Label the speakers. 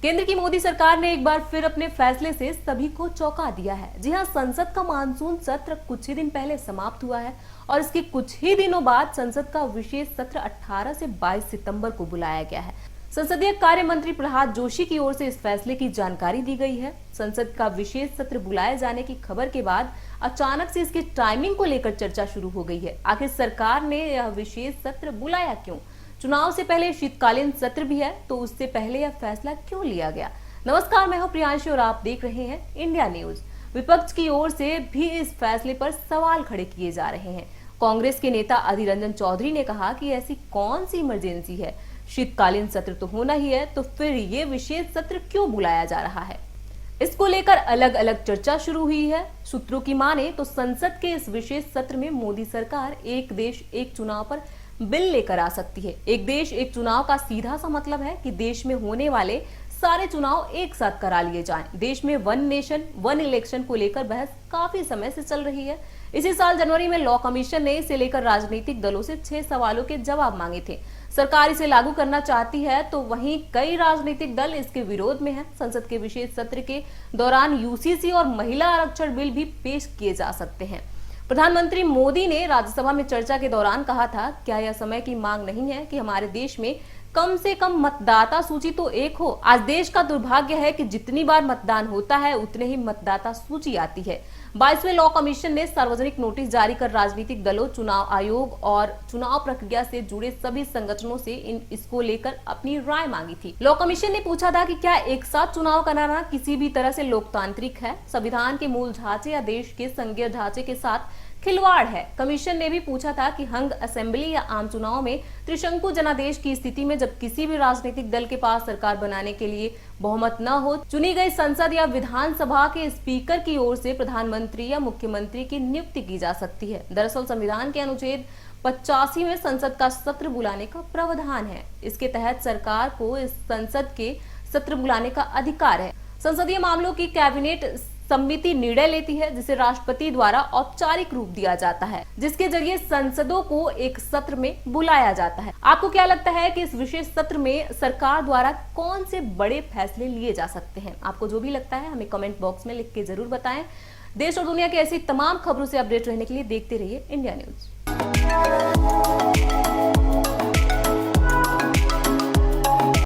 Speaker 1: केंद्र की मोदी सरकार ने एक बार फिर अपने फैसले से सभी को चौंका दिया है। जी हां, संसद का मानसून सत्र कुछ ही दिन पहले समाप्त हुआ है और इसके कुछ ही दिनों बाद संसद का विशेष सत्र 18 से 22 सितंबर को बुलाया गया है। संसदीय कार्य मंत्री प्रहलाद जोशी की ओर से इस फैसले की जानकारी दी गई है। संसद का विशेष सत्र बुलाए जाने की खबर के बाद अचानक से इसकी टाइमिंग को लेकर चर्चा शुरू हो गई है। आखिर सरकार ने यह विशेष सत्र बुलाया क्यों? चुनाव से पहले शीतकालीन सत्र भी है, तो उससे पहले यह फैसला क्यों लिया गया? नमस्कार, मैं हूं प्रियांशु और आप देख रहे हैं इंडिया न्यूज। विपक्ष की ओर से भी इस फैसले पर सवाल खड़े किए जा रहे हैं। कांग्रेस के नेता अधीर रंजन चौधरी ने कहा कि ऐसी कौन सी इमरजेंसी है, शीतकालीन सत्र तो होना ही है, तो फिर ये विशेष सत्र क्यों बुलाया जा रहा है? इसको लेकर अलग अलग चर्चा शुरू हुई है। सूत्रों की माने तो संसद के इस विशेष सत्र में मोदी सरकार एक देश एक चुनाव पर बिल लेकर आ सकती है। एक देश एक चुनाव का सीधा सा मतलब है कि देश में होने वाले सारे चुनाव एक साथ करा लिए जाएं। देश में वन नेशन वन इलेक्शन को लेकर बहस काफी समय से चल रही है। इसी साल जनवरी में लॉ कमीशन ने इसे लेकर राजनीतिक दलों से 6 सवालों के जवाब मांगे थे। सरकार इसे लागू करना चाहती है, तो वहीं कई राजनीतिक दल इसके विरोध में हैं। संसद के विशेष सत्र के दौरान यूसीसी और महिला आरक्षण बिल भी पेश किए जा सकते हैं। प्रधानमंत्री मोदी ने राज्यसभा में चर्चा के दौरान कहा था, क्या यह समय की मांग नहीं है कि हमारे देश में कम से कम मतदाता सूची तो एक हो? आज देश का दुर्भाग्य है कि जितनी बार मतदान होता है उतने ही मतदाता सूची आती है। 22वें लॉ कमीशन ने सार्वजनिक नोटिस जारी कर राजनीतिक दलों, चुनाव आयोग और चुनाव प्रक्रिया से जुड़े सभी संगठनों से इसको लेकर अपनी राय मांगी थी। लॉ कमीशन ने पूछा था कि क्या एक साथ चुनाव कराना किसी भी तरह से लोकतांत्रिक है, संविधान के मूल ढांचे या देश के संघीय ढांचे के साथ खिलवाड़ है। कमीशन ने भी पूछा था कि हंग असेंबली या आम चुनाव में त्रिशंकु जनादेश की स्थिति में जब किसी भी राजनीतिक दल के पास सरकार बनाने के लिए बहुमत न हो, चुनी गई संसद या विधानसभा के स्पीकर की ओर से प्रधानमंत्री या मुख्यमंत्री की नियुक्ति की जा सकती है। दरअसल संविधान के अनुच्छेद 85 में संसद का सत्र बुलाने का प्रावधान है। इसके तहत सरकार को इस संसद के सत्र बुलाने का अधिकार है। संसदीय मामलों की कैबिनेट समिति निर्णय लेती है, जिसे राष्ट्रपति द्वारा औपचारिक रूप दिया जाता है, जिसके जरिए संसदों को एक सत्र में बुलाया जाता है। आपको क्या लगता है कि इस विशेष सत्र में सरकार द्वारा कौन से बड़े फैसले लिए जा सकते हैं? आपको जो भी लगता है हमें कमेंट बॉक्स में लिख के जरूर बताएं। देश और दुनिया की ऐसी तमाम खबरों से अपडेट रहने के लिए देखते रहिए इंडिया न्यूज।